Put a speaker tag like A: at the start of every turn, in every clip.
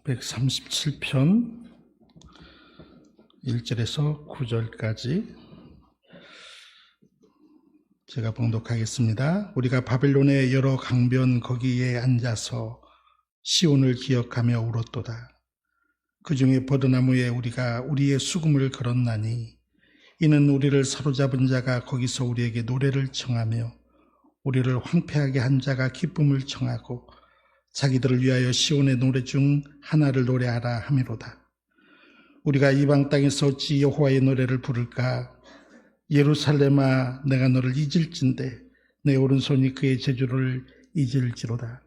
A: 137편 1절에서 9절까지 제가 봉독하겠습니다. 우리가 바벨론의 여러 강변 거기에 앉아서 시온을 기억하며 울었도다. 그 중에 버드나무에 우리가 우리의 수금을 걸었나니 이는 우리를 사로잡은 자가 거기서 우리에게 노래를 청하며 우리를 황폐하게 한 자가 기쁨을 청하고 자기들을 위하여 시온의 노래 중 하나를 노래하라 함이로다. 우리가 이방 땅에서 어찌 여호와의 노래를 부를까? 예루살렘아, 내가 너를 잊을진대 내 오른손이 그의 제주를 잊을지로다.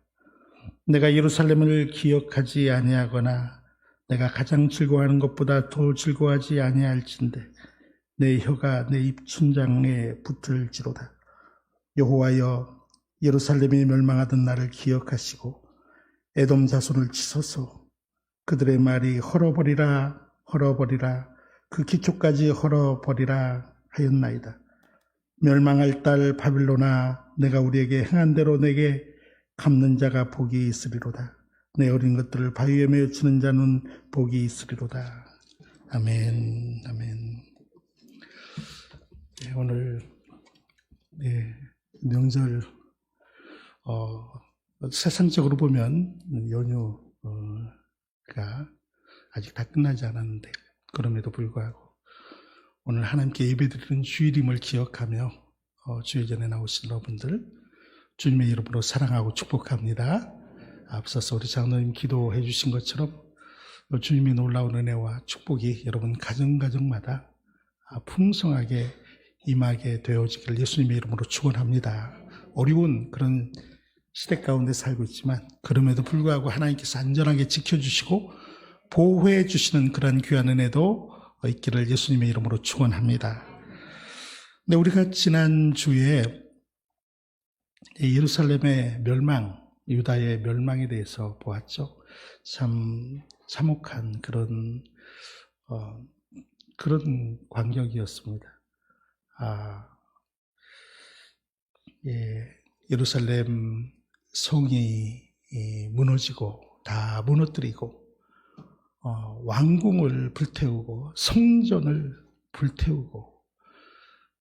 A: 내가 예루살렘을 기억하지 아니하거나 내가 가장 즐거워하는 것보다 더 즐거워하지 아니할진대 내 혀가 내 입춘장에 붙을지로다. 여호와여, 예루살렘이 멸망하던 날을 기억하시고 에돔 자손을 치소서. 그들의 말이 헐어버리라 헐어버리라 그 기초까지 헐어버리라 하였나이다. 멸망할 딸 바빌론아, 내가 우리에게 행한 대로 내게 갚는 자가 복이 있으리로다. 내 어린 것들을 바위에 메어 치는 자는 복이 있으리로다. 아멘. 아멘. 네, 오늘 명절 세상적으로 보면 연휴가 아직 다 끝나지 않았는데 그럼에도 불구하고 오늘 하나님께 예배드리는 주일임을 기억하며 주일 전에 나오신 여러분들 주님의 이름으로 사랑하고 축복합니다. 앞서서 우리 장로님 기도해 주신 것처럼 주님의 놀라운 은혜와 축복이 여러분 가정마다 풍성하게 임하게 되어지기를 예수님의 이름으로 축원합니다. 어려운 그런 시대 가운데 살고 있지만 그럼에도 불구하고 하나님께서 안전하게 지켜주시고 보호해 주시는 그런 귀한 은혜도 있기를 예수님의 이름으로 축원합니다. 근데 우리가 지난주에 예루살렘의 멸망, 유다의 멸망에 대해서 보았죠. 참 참혹한 그런 광경이었습니다. 예루살렘 성이 무너지고 다 무너뜨리고 왕궁을 불태우고 성전을 불태우고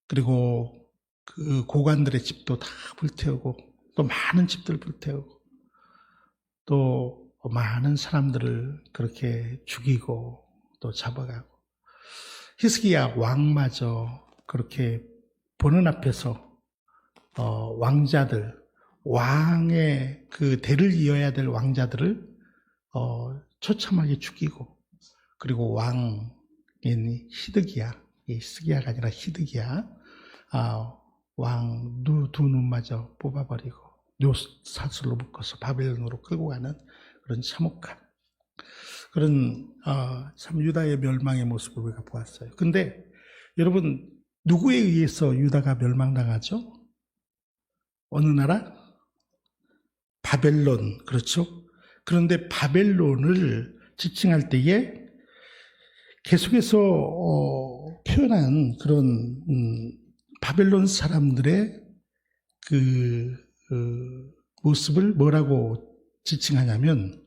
A: 그리고 그 고관들의 집도 다 불태우고 또 많은 집들 불태우고 또 많은 사람들을 그렇게 죽이고 또 잡아가고 히스기야 왕마저 그렇게 보는 앞에서 왕자들 왕의 그 대를 이어야 될 왕자들을 처참하게 죽이고 그리고 왕인 히스기야가 아니라 히드기야 왕 두 눈마저 뽑아버리고 묘사슬로 묶어서 바벨론으로 끌고 가는 그런 참혹한 그런 참 유다의 멸망의 모습을 우리가 보았어요. 근데 여러분 누구에 의해서 유다가 멸망당하죠? 어느 나라? 바벨론, 그렇죠? 그런데 바벨론을 지칭할 때에 계속해서 표현한 그런 바벨론 사람들의 그 모습을 뭐라고 지칭하냐면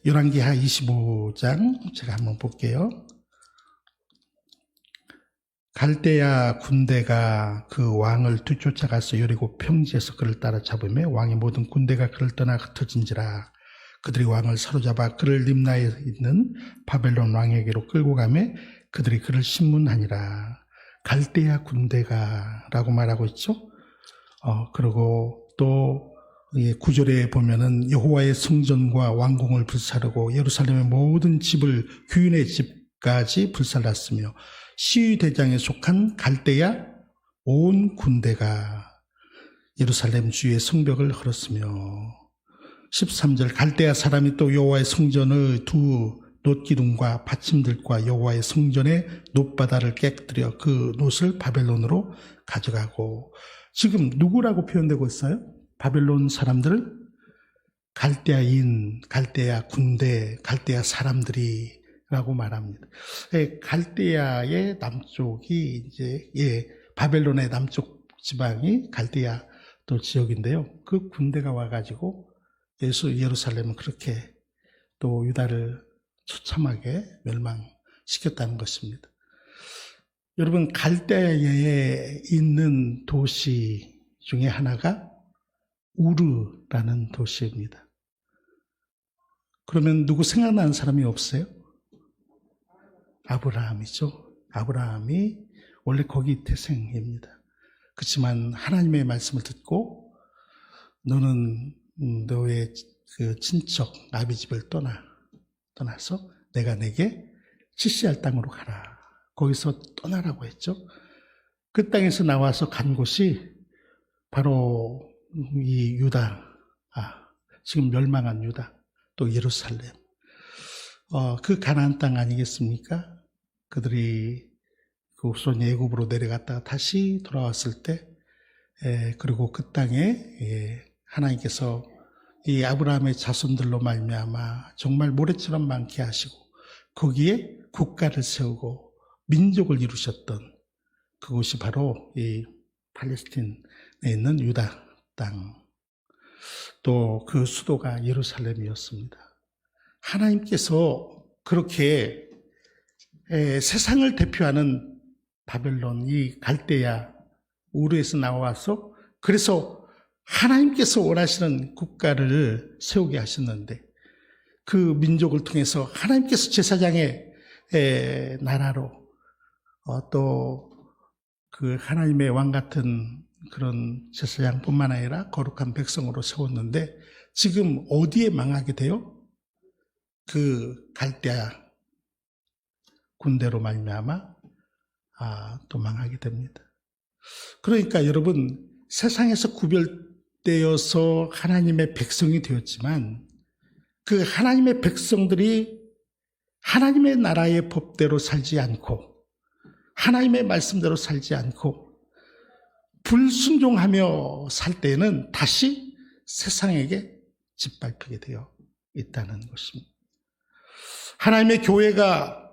A: 열왕기하 25장 제가 한번 볼게요. 갈대아 군대가 그 왕을 뒤쫓아가서 여리고 평지에서 그를 따라잡으며 왕의 모든 군대가 그를 떠나 흩어진지라. 그들이 왕을 사로잡아 그를 림나에 있는 바벨론 왕에게로 끌고 가며 그들이 그를 신문하니라. 갈대아 군대가 라고 말하고 있죠. 그리고 또 9절에 보면은 여호와의 성전과 왕궁을 불사르고 예루살렘의 모든 집을 규인의 집까지 불살랐으며 시위대장에 속한 갈대아 온 군대가 예루살렘 주위의 성벽을 헐었으며 13절 갈대아 사람이 또 여호와의 성전의 두 놋기둥과 받침들과 여호와의 성전의 놋바다를 깨뜨려 그 놋을 바벨론으로 가져가고 지금 누구라고 표현되고 있어요? 바벨론 사람들을 갈대아인, 갈대아 군대, 갈대아 사람들이 라고 말합니다. 갈대아의 남쪽이 이제 바벨론의 남쪽 지방이 갈대아 또 지역인데요. 그 군대가 와가지고 예루살렘은 그렇게 또 유다를 처참하게 멸망시켰다는 것입니다. 여러분, 갈대아에 있는 도시 중에 하나가 우르라는 도시입니다. 그러면 누구 생각나는 사람이 없어요? 아브라함이죠. 아브라함이 원래 거기 태생입니다. 그렇지만 하나님의 말씀을 듣고 너는 너의 그 친척 아비 집을 떠나서 내가 내게 지시할 땅으로 가라. 거기서 떠나라고 했죠. 그 땅에서 나와서 간 곳이 바로 이 유다, 지금 멸망한 유다, 또 예루살렘, 그 가나안 땅 아니겠습니까? 그들이 그 후손 애굽으로 내려갔다가 다시 돌아왔을 때, 그리고 그 땅에 하나님께서 이 아브라함의 자손들로 말미암아 정말 모래처럼 많게 하시고 거기에 국가를 세우고 민족을 이루셨던 그곳이 바로 이 팔레스틴에 있는 유다 땅, 또 그 수도가 예루살렘이었습니다. 하나님께서 그렇게 세상을 대표하는 바벨론, 이 갈대아 우르에서 나와서 그래서 하나님께서 원하시는 국가를 세우게 하셨는데 그 민족을 통해서 하나님께서 제사장의 나라로 또 그 하나님의 왕 같은 그런 제사장뿐만 아니라 거룩한 백성으로 세웠는데 지금 어디에 망하게 돼요? 그 갈대아 군대로 말미암아 또 망하게 됩니다. 그러니까 여러분, 세상에서 구별되어서 하나님의 백성이 되었지만 그 하나님의 백성들이 하나님의 나라의 법대로 살지 않고 하나님의 말씀대로 살지 않고 불순종하며 살 때에는 다시 세상에게 짓밟히게 되어 있다는 것입니다. 하나님의 교회가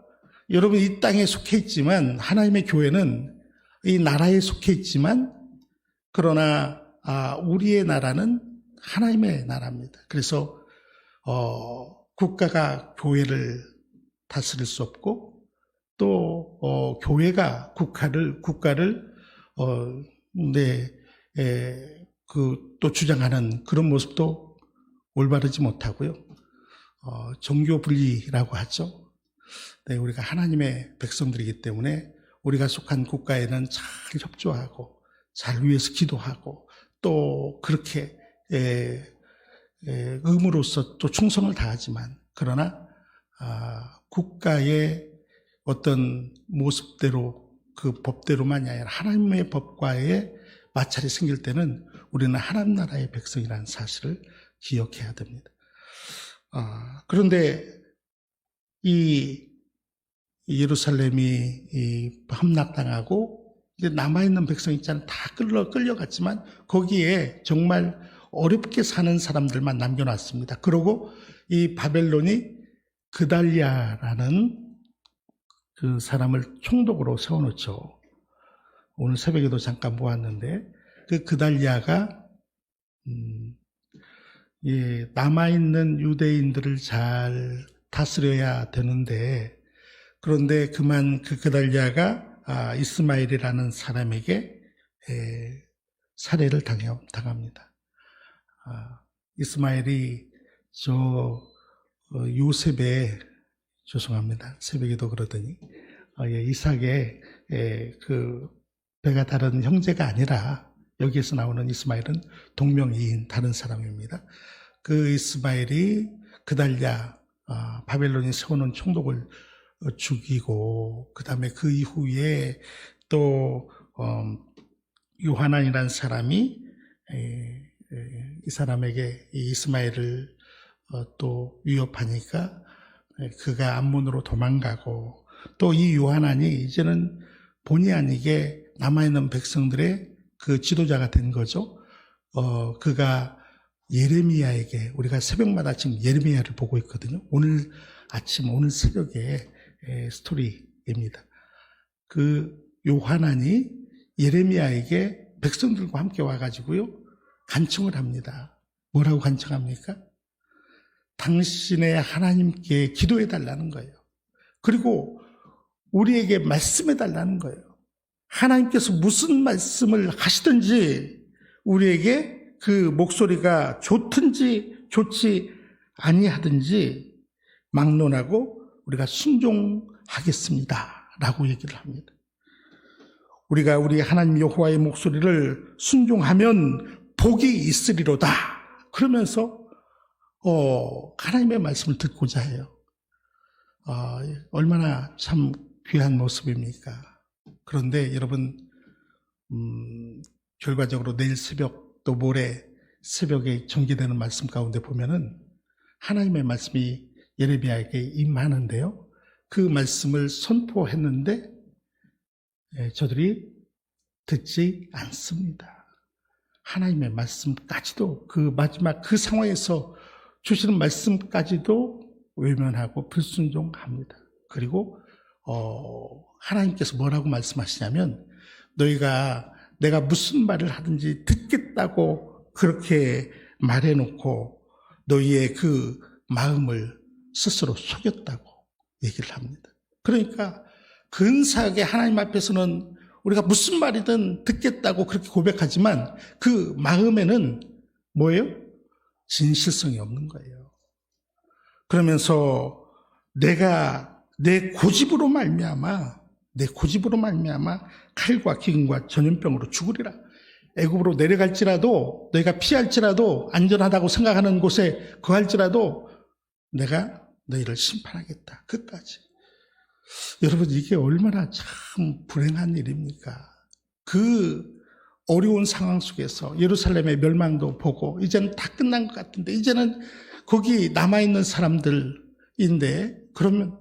A: 여러분 이 땅에 속해 있지만 하나님의 교회는 이 나라에 속해 있지만 그러나 우리의 나라는 하나님의 나라입니다. 그래서 국가가 교회를 다스릴 수 없고 또 교회가 국가를 또 주장하는 그런 모습도 올바르지 못하고요. 종교 분리라고 하죠. 네, 우리가 하나님의 백성들이기 때문에 우리가 속한 국가에는 잘 협조하고 잘 위해서 기도하고 또 그렇게 의무로서 또 충성을 다하지만 그러나 국가의 어떤 모습대로 그 법대로만이 아니라 하나님의 법과의 마찰이 생길 때는 우리는 하나님 나라의 백성이라는 사실을 기억해야 됩니다. 그런데 이 예루살렘이 함락당하고 이제 남아있는 백성 있잖아요. 다 끌려갔지만 거기에 정말 어렵게 사는 사람들만 남겨놨습니다. 그리고 이 바벨론이 그달리아라는 그 사람을 총독으로 세워놓죠. 오늘 새벽에도 잠깐 보았는데 그 그달리아가 남아있는 유대인들을 잘 다스려야 되는데 그런데 그만 그 그달리아가 이스마엘이라는 사람에게 살해를 당합니다. 이스마엘이 요셉의 죄송합니다. 새벽에도 그러더니 이삭의 그 배가 다른 형제가 아니라 여기에서 나오는 이스마엘은 동명이인 다른 사람입니다. 그 이스마엘이 그달리아 바벨론이 세워놓은 총독을 죽이고 그 다음에 그 이후에 또 요하난이라는 사람이 이 사람에게 이 이스마엘을 또 위협하니까 그가 암몬으로 도망가고 또 이 요하난이 이제는 본의 아니게 남아있는 백성들의 그 지도자가 된 거죠. 그가 예레미야에게 우리가 새벽마다 지금 예레미야를 보고 있거든요. 오늘 아침 오늘 새벽에 스토리입니다. 그 요하난이 예레미야에게 백성들과 함께 와가지고요 간청을 합니다. 뭐라고 간청합니까? 당신의 하나님께 기도해 달라는 거예요. 그리고 우리에게 말씀해 달라는 거예요. 하나님께서 무슨 말씀을 하시든지 우리에게 그 목소리가 좋든지 좋지 아니하든지 막론하고 우리가 순종하겠습니다 라고 얘기를 합니다. 우리가 우리 하나님 여호와의 목소리를 순종하면 복이 있으리로다 그러면서 하나님의 말씀을 듣고자 해요. 얼마나 참 귀한 모습입니까? 그런데 여러분 결과적으로 내일 새벽 또 모레 새벽에 전개되는 말씀 가운데 보면은 하나님의 말씀이 예레미야에게 임하는데요. 그 말씀을 선포했는데 저들이 듣지 않습니다. 하나님의 말씀까지도 그 마지막 그 상황에서 주시는 말씀까지도 외면하고 불순종합니다. 그리고 하나님께서 뭐라고 말씀하시냐면 너희가 내가 무슨 말을 하든지 듣겠다고 그렇게 말해놓고 너희의 그 마음을 스스로 속였다고 얘기를 합니다. 그러니까 근사하게 하나님 앞에서는 우리가 무슨 말이든 듣겠다고 그렇게 고백하지만 그 마음에는 뭐예요? 진실성이 없는 거예요. 그러면서 내가 내 고집으로 말미암아 칼과 기근과 전염병으로 죽으리라. 애굽으로 내려갈지라도 너희가 피할지라도 안전하다고 생각하는 곳에 거할지라도 내가 너희를 심판하겠다. 끝까지. 여러분 이게 얼마나 참 불행한 일입니까? 그 어려운 상황 속에서 예루살렘의 멸망도 보고 이제는 다 끝난 것 같은데 이제는 거기 남아있는 사람들인데 그러면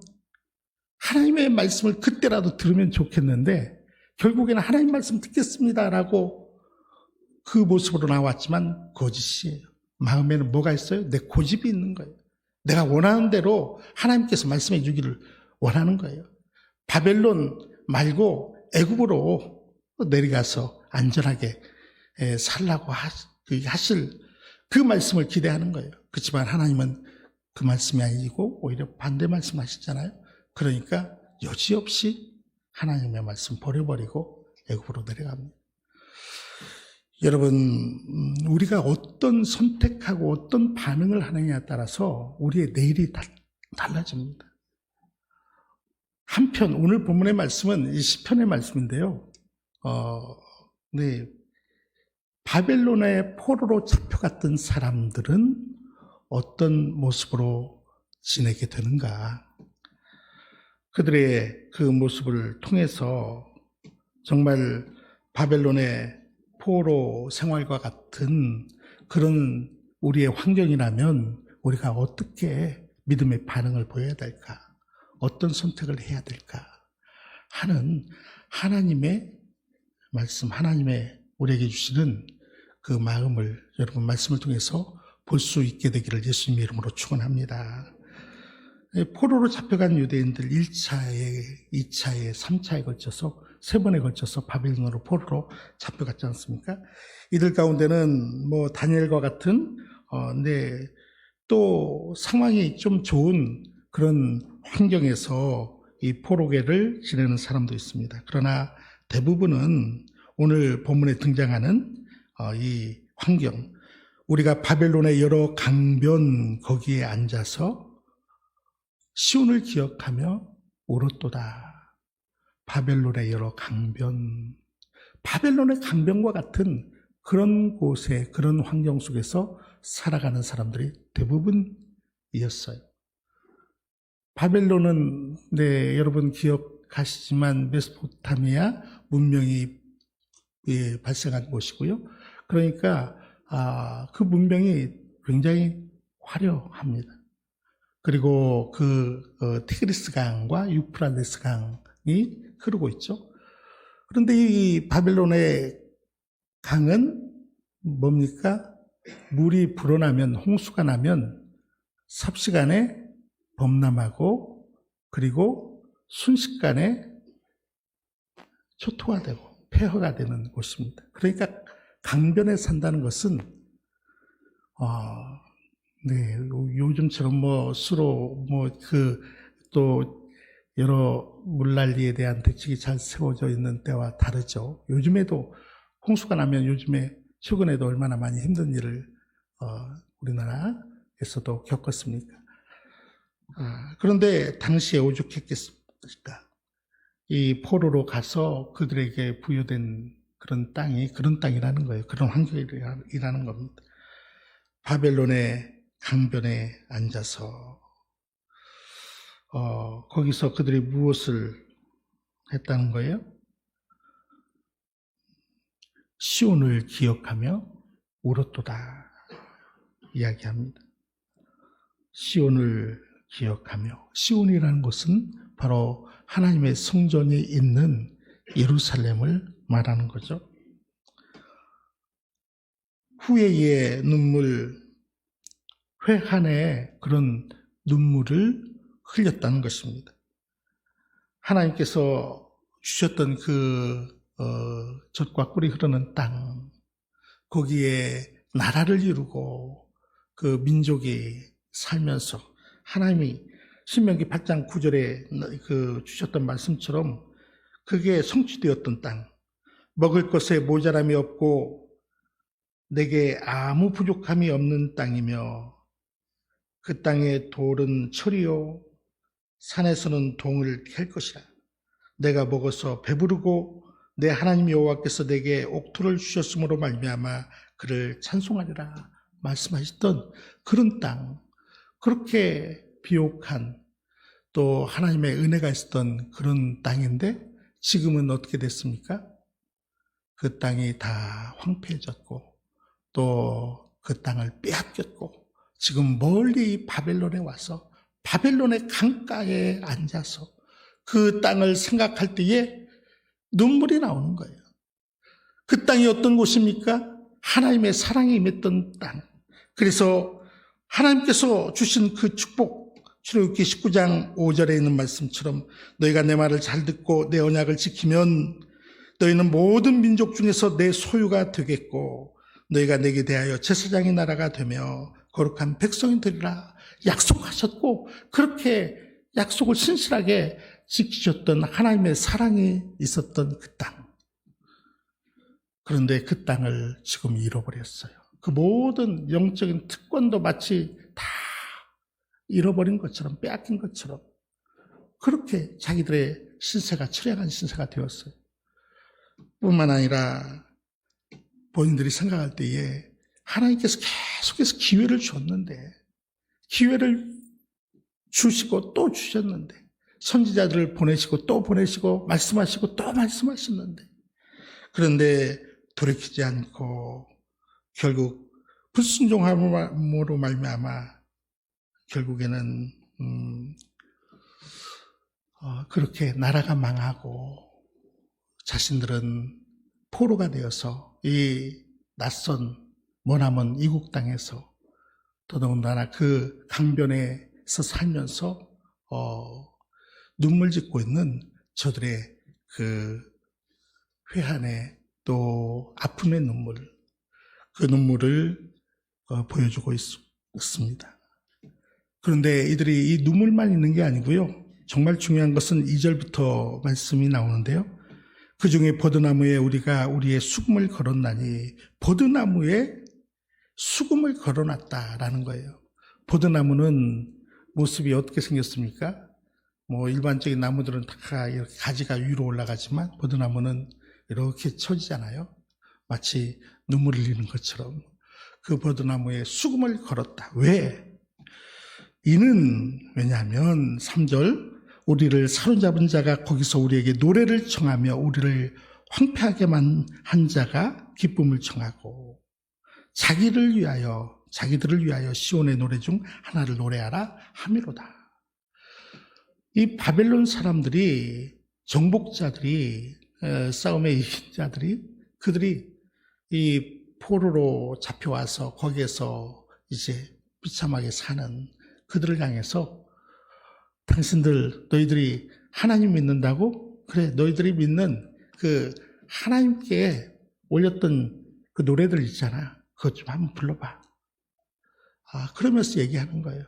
A: 하나님의 말씀을 그때라도 들으면 좋겠는데 결국에는 하나님 말씀 듣겠습니다라고 그 모습으로 나왔지만 거짓이에요. 마음에는 뭐가 있어요? 내 고집이 있는 거예요. 내가 원하는 대로 하나님께서 말씀해 주기를 원하는 거예요. 바벨론 말고 애굽으로 내려가서 안전하게 살라고 하실 그 말씀을 기대하는 거예요. 그렇지만 하나님은 그 말씀이 아니고 오히려 반대 말씀하시잖아요. 그러니까 여지없이 하나님의 말씀 버려버리고 애굽으로 내려갑니다. 여러분 우리가 어떤 선택하고 어떤 반응을 하느냐에 따라서 우리의 내일이 달라집니다. 한편 오늘 본문의 말씀은 이 시편의 말씀인데요. 바벨론의 포로로 잡혀갔던 사람들은 어떤 모습으로 지내게 되는가? 그들의 그 모습을 통해서 정말 바벨론의 포로 생활과 같은 그런 우리의 환경이라면 우리가 어떻게 믿음의 반응을 보여야 될까? 어떤 선택을 해야 될까? 하는 하나님의 말씀, 하나님의 우리에게 주시는 그 마음을 여러분 말씀을 통해서 볼 수 있게 되기를 예수님의 이름으로 축원합니다. 포로로 잡혀간 유대인들 1차에, 2차에, 3차에 걸쳐서 3번에 걸쳐서 바벨론으로 포로로 잡혀갔지 않습니까? 이들 가운데는 다니엘과 같은 또 상황이 좀 좋은 그런 환경에서 이 포로계를 지내는 사람도 있습니다. 그러나 대부분은 오늘 본문에 등장하는 이 환경, 우리가 바벨론의 여러 강변 거기에 앉아서 시온을 기억하며 울었도다. 바벨론의 여러 강변, 바벨론의 강변과 같은 그런 곳에 그런 환경 속에서 살아가는 사람들이 대부분이었어요. 바벨론은 여러분 기억하시지만 메소포타미아 문명이 발생한 곳이고요. 그러니까 그 문명이 굉장히 화려합니다. 그리고 티그리스 강과 유프라데스 강이 흐르고 있죠. 그런데 이 바벨론의 강은 뭡니까? 물이 불어나면, 홍수가 나면 삽시간에 범람하고 그리고 순식간에 초토화되고 폐허가 되는 곳입니다. 그러니까 강변에 산다는 것은 네, 요즘처럼 뭐 수로 또 여러 물난리에 대한 대책이 잘 세워져 있는 때와 다르죠. 요즘에도 홍수가 나면 요즘에 최근에도 얼마나 많이 힘든 일을 우리나라에서도 겪었습니까? 그런데 당시에 오죽했겠습니까? 이 포로로 가서 그들에게 부여된 그런 땅이 그런 땅이라는 거예요. 그런 환경이라는 겁니다. 바벨론의 강변에 앉아서 거기서 그들이 무엇을 했다는 거예요? 시온을 기억하며 울었도다 이야기합니다. 시온을 기억하며, 시온이라는 것은 바로 하나님의 성전이 있는 예루살렘을 말하는 거죠. 후회의 눈물, 회한의 그런 눈물을 흘렸다는 것입니다. 하나님께서 주셨던 젖과 꿀이 흐르는 땅, 거기에 나라를 이루고 그 민족이 살면서 하나님이 신명기 8장 9절에 주셨던 말씀처럼 그게 성취되었던 땅, 먹을 것에 모자람이 없고 내게 아무 부족함이 없는 땅이며 그 땅의 돌은 철이요 산에서는 동을 캘 것이라. 내가 먹어서 배부르고 내 하나님 여호와께서 내게 옥토를 주셨으므로 말미암아 그를 찬송하리라 말씀하셨던 그런 땅, 그렇게 비옥한 또 하나님의 은혜가 있었던 그런 땅인데 지금은 어떻게 됐습니까? 그 땅이 다 황폐해졌고 또 그 땅을 빼앗겼고 지금 멀리 바벨론에 와서 바벨론의 강가에 앉아서 그 땅을 생각할 때에 눈물이 나오는 거예요. 그 땅이 어떤 곳입니까? 하나님의 사랑이 임했던 땅. 그래서 하나님께서 주신 그 축복, 출애굽기 19장 5절에 있는 말씀처럼 너희가 내 말을 잘 듣고 내 언약을 지키면 너희는 모든 민족 중에서 내 소유가 되겠고 너희가 내게 대하여 제사장의 나라가 되며 거룩한 백성이 되리라 약속하셨고 그렇게 약속을 신실하게 지키셨던 하나님의 사랑이 있었던 그 땅. 그런데 그 땅을 지금 잃어버렸어요. 그 모든 영적인 특권도 마치 다 잃어버린 것처럼 빼앗긴 것처럼 그렇게 자기들의 신세가 철량한 신세가 되었어요. 뿐만 아니라 본인들이 생각할 때에 하나님께서 계속해서 기회를 줬는데 기회를 주시고 또 주셨는데 선지자들을 보내시고 또 보내시고 말씀하시고 또 말씀하셨는데 그런데 돌이키지 않고 결국 불순종함으로 말미암아 결국에는 그렇게 나라가 망하고 자신들은 포로가 되어서 이 낯선 머나먼 이국 땅에서 더더군다나 그 강변에서 살면서 눈물 짓고 있는 저들의 그 회한의 또 아픔의 눈물, 그 눈물을 보여주고 있습니다. 그런데 이들이 이 눈물만 있는 게 아니고요. 정말 중요한 것은 2절부터 말씀이 나오는데요. 그 중에 버드나무에 우리가 우리의 수금을 걸었나니 버드나무에 수금을 걸어놨다라는 거예요. 버드나무는 모습이 어떻게 생겼습니까? 뭐 일반적인 나무들은 다 이렇게 가지가 위로 올라가지만 버드나무는 이렇게 처지잖아요. 마치 눈물을 흘리는 것처럼 그 버드나무에 수금을 걸었다. 왜? 이는 왜냐하면 3절 우리를 사로잡은 자가 거기서 우리에게 노래를 청하며 우리를 황폐하게만 한 자가 기쁨을 청하고 자기들을 위하여 시온의 노래 중 하나를 노래하라 하미로다. 이 바벨론 사람들이 정복자들이 싸움의 자들이 그들이 이 포로로 잡혀와서 거기에서 이제 비참하게 사는 그들을 향해서 너희들이 하나님 믿는다고? 그래, 너희들이 믿는 그 하나님께 올렸던 그 노래들 있잖아. 그것 좀 한번 불러봐. 그러면서 얘기하는 거예요.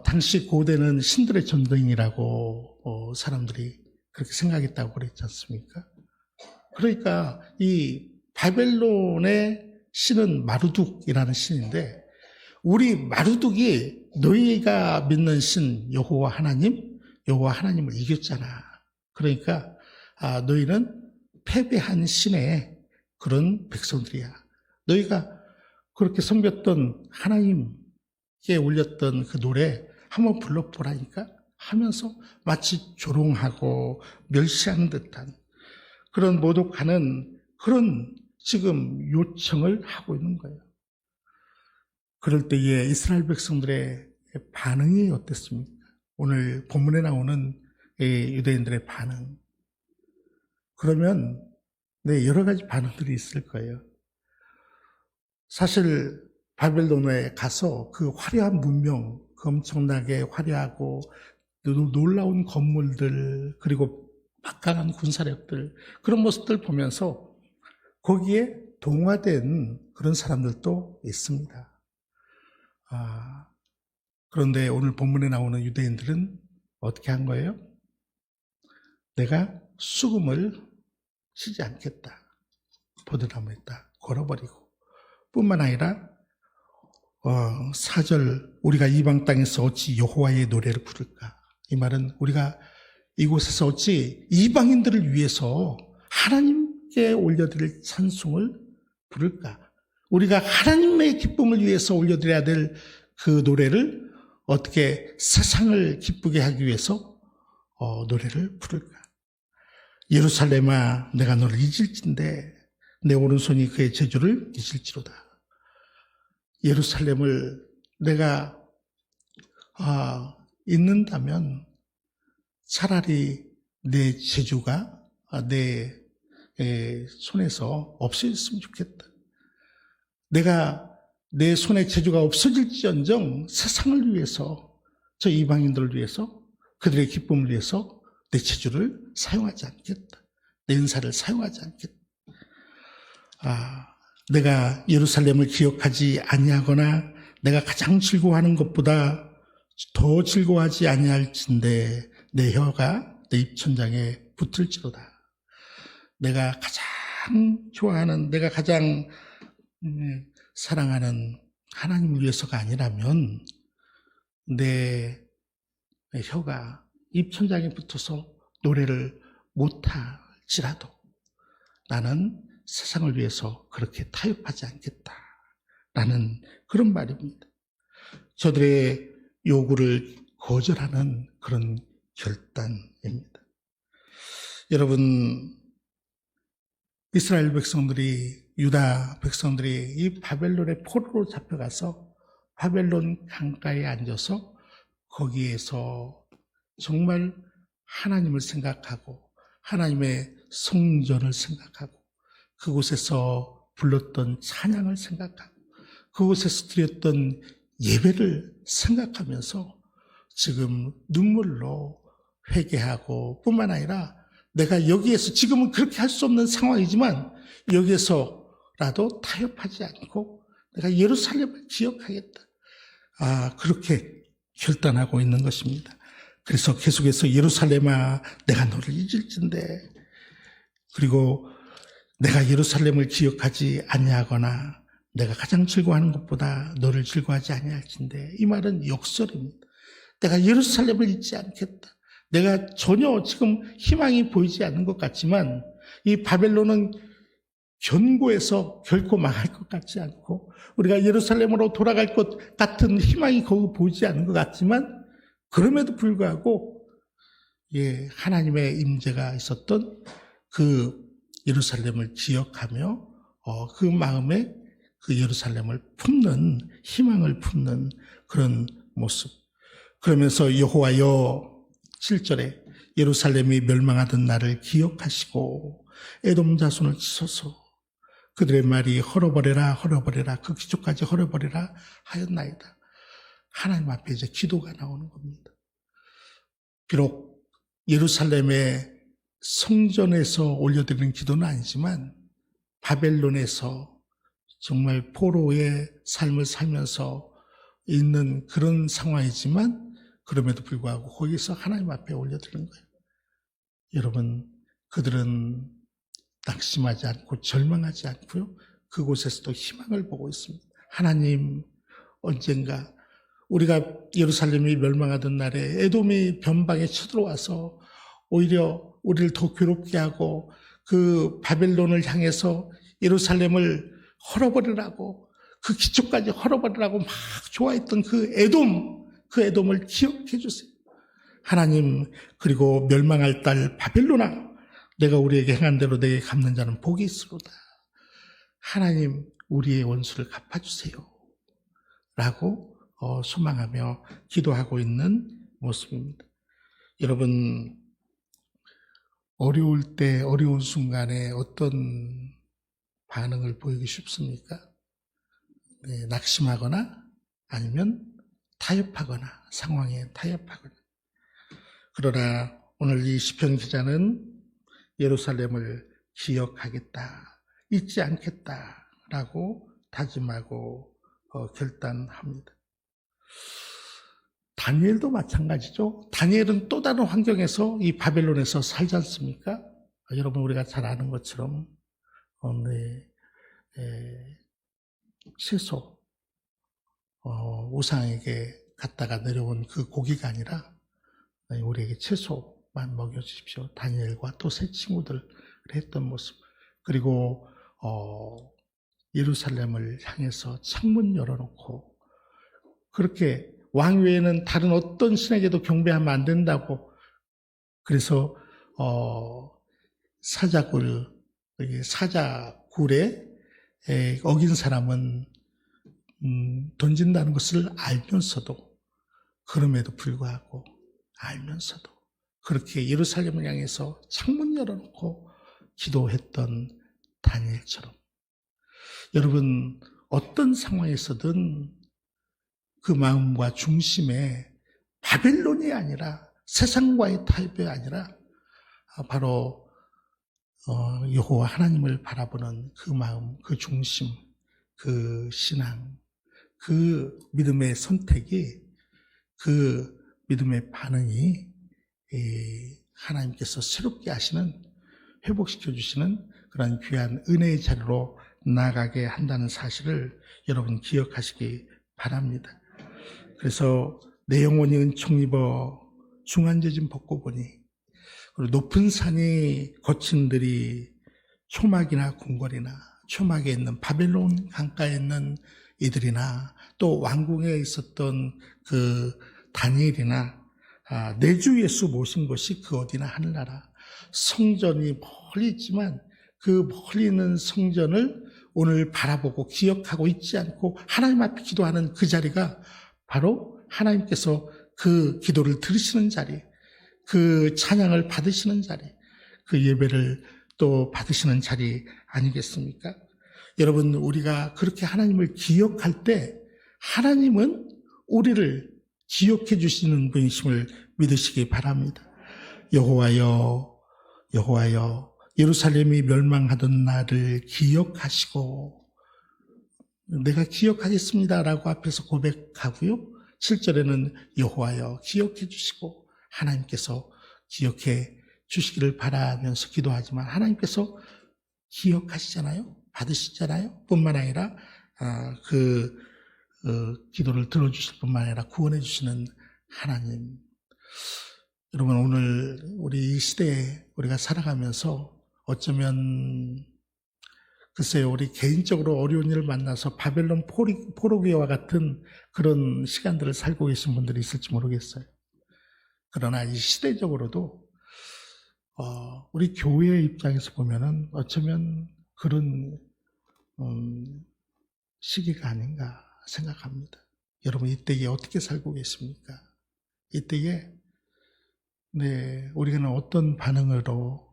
A: 당시 고대는 신들의 전쟁이라고 사람들이 그렇게 생각했다고 그랬지 않습니까? 그러니까 이 바벨론의 신은 마르둑이라는 신인데, 우리 마르둑이 너희가 믿는 신 여호와 하나님을 이겼잖아. 그러니까 너희는 패배한 신의 그런 백성들이야. 너희가 그렇게 섬겼던 하나님께 올렸던 그 노래 한번 불러보라니까 하면서 마치 조롱하고 멸시하는 듯한 그런 모독하는 그런 지금 요청을 하고 있는 거예요. 그럴 때에 이스라엘 백성들의 반응이 어땠습니까? 오늘 본문에 나오는 유대인들의 반응. 그러면 여러 가지 반응들이 있을 거예요. 사실 바벨론에 가서 그 화려한 문명, 그 엄청나게 화려하고 놀라운 건물들, 그리고 막강한 군사력들, 그런 모습들 보면서 거기에 동화된 그런 사람들도 있습니다. 그런데 오늘 본문에 나오는 유대인들은 어떻게 한 거예요? 내가 수금을 치지 않겠다. 버드나무에다 걸어버리고, 뿐만 아니라 4절 우리가 이방 땅에서 어찌 여호와의 노래를 부를까? 이 말은 우리가 이곳에서 어찌 이방인들을 위해서 하나님께 올려드릴 찬송을 부를까? 우리가 하나님의 기쁨을 위해서 올려드려야 될 그 노래를 어떻게 세상을 기쁘게 하기 위해서 노래를 부를까? 예루살렘아, 내가 너를 잊을진데 내 오른손이 그의 재주를 잊을지로다. 예루살렘을 내가 잊는다면 차라리 내 재주가 내 손에서 없어졌으면 좋겠다. 내가 내 손에 재주가 없어질지언정 세상을 위해서, 저 이방인들을 위해서, 그들의 기쁨을 위해서 내 재주를 사용하지 않겠다. 내 은사를 사용하지 않겠다. 내가 예루살렘을 기억하지 아니하거나 내가 가장 즐거워하는 것보다 더 즐거워하지 아니할진대 내 혀가 내 입천장에 붙을지로다. 내가 가장 좋아하는, 내가 가장 사랑하는 하나님을 위해서가 아니라면 내 혀가 입천장에 붙어서 노래를 못할지라도 나는 세상을 위해서 그렇게 타협하지 않겠다라는 그런 말입니다. 저들의 요구를 거절하는 그런 결단입니다. 여러분, 이스라엘 백성들이, 유다 백성들이 이 바벨론의 포로로 잡혀가서 바벨론 강가에 앉아서 거기에서 정말 하나님을 생각하고 하나님의 성전을 생각하고 그곳에서 불렀던 찬양을 생각하고 그곳에서 드렸던 예배를 생각하면서 지금 눈물로 회개하고, 뿐만 아니라 내가 여기에서 지금은 그렇게 할 수 없는 상황이지만 여기에서라도 타협하지 않고 내가 예루살렘을 기억하겠다. 그렇게 결단하고 있는 것입니다. 그래서 계속해서 예루살렘아, 내가 너를 잊을진대. 그리고 내가 예루살렘을 기억하지 아니하거나 내가 가장 즐거워하는 것보다 너를 즐거워하지 아니할진대. 이 말은 역설입니다. 내가 예루살렘을 잊지 않겠다. 내가 전혀 지금 희망이 보이지 않는 것 같지만 이 바벨론은 견고해서 결코 망할 것 같지 않고 우리가 예루살렘으로 돌아갈 것 같은 희망이 거기 보이지 않는 것 같지만 그럼에도 불구하고 하나님의 임재가 있었던 그 예루살렘을 기억하며 그 마음에 그 예루살렘을 품는, 희망을 품는 그런 모습. 그러면서 여호와여, 7절에 예루살렘이 멸망하던 날을 기억하시고 에돔 자손을 치소서. 그들의 말이 헐어버려라 헐어버려라, 그 기초까지 헐어버려라 하였나이다. 하나님 앞에 이제 기도가 나오는 겁니다. 비록 예루살렘의 성전에서 올려드리는 기도는 아니지만 바벨론에서 정말 포로의 삶을 살면서 있는 그런 상황이지만 그럼에도 불구하고 거기서 하나님 앞에 올려드리는 거예요. 여러분, 그들은 낙심하지 않고 절망하지 않고요. 그곳에서도 희망을 보고 있습니다. 하나님, 언젠가 우리가 예루살렘이 멸망하던 날에 에돔이 변방에 쳐들어와서 오히려 우리를 더 괴롭게 하고 그 바벨론을 향해서 예루살렘을 헐어버리라고, 그 기초까지 헐어버리라고 막 좋아했던 그 에돔을 기억해 주세요. 하나님, 그리고 멸망할 딸 바벨론아, 내가 우리에게 행한 대로 내게 갚는 자는 복이 있으로다. 하나님, 우리의 원수를 갚아주세요. 라고 소망하며 기도하고 있는 모습입니다. 여러분, 어려울 때, 어려운 순간에 어떤 반응을 보이기 쉽습니까? 네, 낙심하거나 아니면 타협하거나, 상황에 타협하거나. 그러나 오늘 이 시편 기자는 예루살렘을 기억하겠다, 잊지 않겠다라고 다짐하고 결단합니다. 다니엘도 마찬가지죠. 다니엘은 또 다른 환경에서 이 바벨론에서 살지 않습니까? 여러분, 우리가 잘 아는 것처럼 채소 우상에게 갔다가 내려온 그 고기가 아니라 우리에게 채소만 먹여주십시오. 다니엘과 또 세 친구들 했던 모습. 그리고 예루살렘을 향해서 창문 열어놓고 그렇게 왕 외에는 다른 어떤 신에게도 경배하면 안 된다고. 그래서 사자굴에 어긴 사람은 던진다는 것을 알면서도, 그럼에도 불구하고 알면서도 그렇게 예루살렘을 향해서 창문 열어놓고 기도했던 다니엘처럼, 여러분, 어떤 상황에서든 그 마음과 중심에 바벨론이 아니라, 세상과의 타협이 아니라 바로 여호와 하나님을 바라보는 그 마음, 그 중심, 그 신앙, 그 믿음의 선택이, 그 믿음의 반응이 하나님께서 새롭게 하시는, 회복시켜 주시는 그런 귀한 은혜의 자리로 나아가게 한다는 사실을 여러분 기억하시기 바랍니다. 그래서 내 영혼이 은총 입어 중한죄짐 벗고 보니, 그리고 높은 산이 거친 들이 초막이나 궁궐이나, 초막에 있는 바벨론 강가에 있는 이들이나 또 왕궁에 있었던 그 다니엘이나 내 주 예수 모신 것이 그 어디나 하늘나라. 성전이 멀리 있지만 그 멀리 있는 성전을 오늘 바라보고 기억하고 있지 않고 하나님 앞에 기도하는 그 자리가 바로 하나님께서 그 기도를 들으시는 자리, 그 찬양을 받으시는 자리, 그 예배를 또 받으시는 자리 아니겠습니까? 여러분, 우리가 그렇게 하나님을 기억할 때 하나님은 우리를 기억해 주시는 분이심을 믿으시기 바랍니다. 여호와여, 여호와여, 예루살렘이 멸망하던 날을 기억하시고, 내가 기억하겠습니다라고 앞에서 고백하고요, 7절에는 여호와여 기억해 주시고, 하나님께서 기억해 주시기를 바라면서 기도하지만 하나님께서 기억하시잖아요, 받으시잖아요. 뿐만 아니라 기도를 들어주실 뿐만 아니라 구원해 주시는 하나님. 여러분, 오늘 우리 이 시대에 우리가 살아가면서 어쩌면 글쎄요, 우리 개인적으로 어려운 일을 만나서 바벨론 포로기와 같은 그런 시간들을 살고 계신 분들이 있을지 모르겠어요. 그러나 이 시대적으로도 우리 교회의 입장에서 보면은 어쩌면 그런 시기가 아닌가 생각합니다. 여러분, 이때에 어떻게 살고 계십니까? 이때에 우리가 어떤 반응으로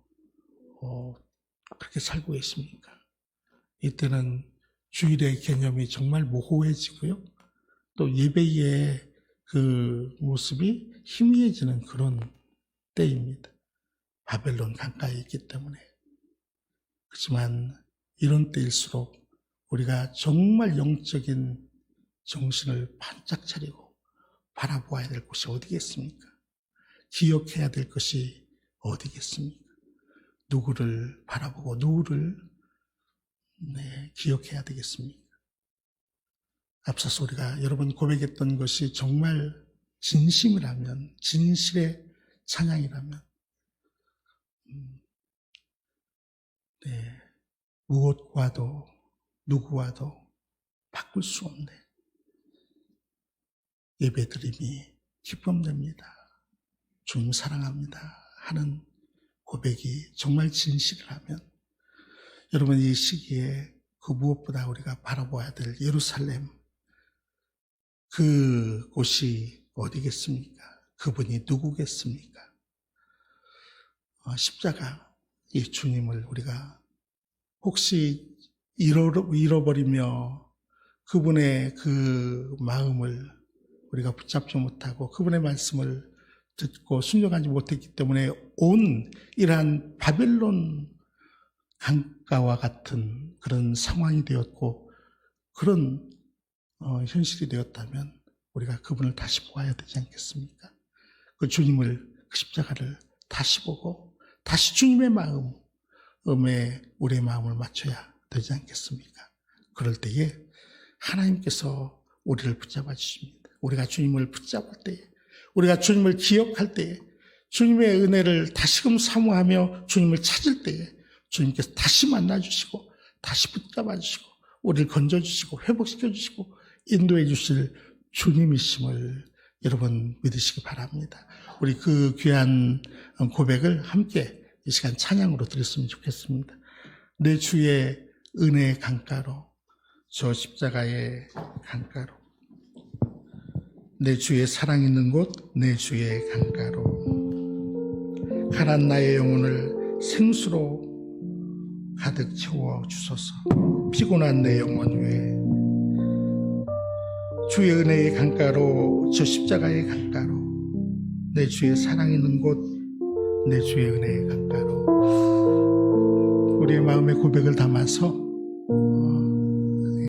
A: 그렇게 살고 계십니까? 이때는 주일의 개념이 정말 모호해지고요, 또 예배의 그 모습이 희미해지는 그런 때입니다. 바벨론 강가에 있기 때문에. 그렇지만 이런 때일수록 우리가 정말 영적인 정신을 반짝 차리고 바라보아야 될 곳이 어디겠습니까? 기억해야 될 것이 어디겠습니까? 누구를 바라보고 누구를 기억해야 되겠습니까? 앞서서 우리가 여러 번 고백했던 것이 정말 진심이라면, 진실의 찬양이라면 무엇과도 누구와도 바꿀 수 없는 예배드림이 기쁨됩니다. 주님 사랑합니다 하는 고백이 정말 진실이라면 여러분, 이 시기에 그 무엇보다 우리가 바라봐야 될 예루살렘, 그 곳이 어디겠습니까? 그분이 누구겠습니까? 십자가, 이 주님을 우리가 혹시 잃어버리며 그분의 그 마음을 우리가 붙잡지 못하고 그분의 말씀을 듣고 순종하지 못했기 때문에 온 이러한 바벨론 강가와 같은 그런 상황이 되었고 그런 현실이 되었다면 우리가 그분을 다시 보아야 되지 않겠습니까? 그 주님을, 그 십자가를 다시 보고 다시 주님의 마음에 우리의 마음을 맞춰야 되지 않겠습니까? 그럴 때에 하나님께서 우리를 붙잡아 주십니다. 우리가 주님을 붙잡을 때에, 우리가 주님을 기억할 때에, 주님의 은혜를 다시금 사모하며 주님을 찾을 때에 주님께서 다시 만나주시고 다시 붙잡아 주시고 우리를 건져주시고 회복시켜 주시고 인도해 주실 주님이심을 여러분 믿으시기 바랍니다. 우리 그 귀한 고백을 함께 이 시간 찬양으로 드렸으면 좋겠습니다. 내 주의 은혜의 강가로, 저 십자가의 강가로, 내 주의 사랑 있는 곳, 내 주의 강가로 가난 나의 영혼을 생수로 가득 채워 주소서. 피곤한 내 영혼 위에 주의 은혜의 강가로, 저 십자가의 강가로, 내 주의 사랑 있는 곳, 내 주의 은혜의 강가로 우리의 마음의 고백을 담아서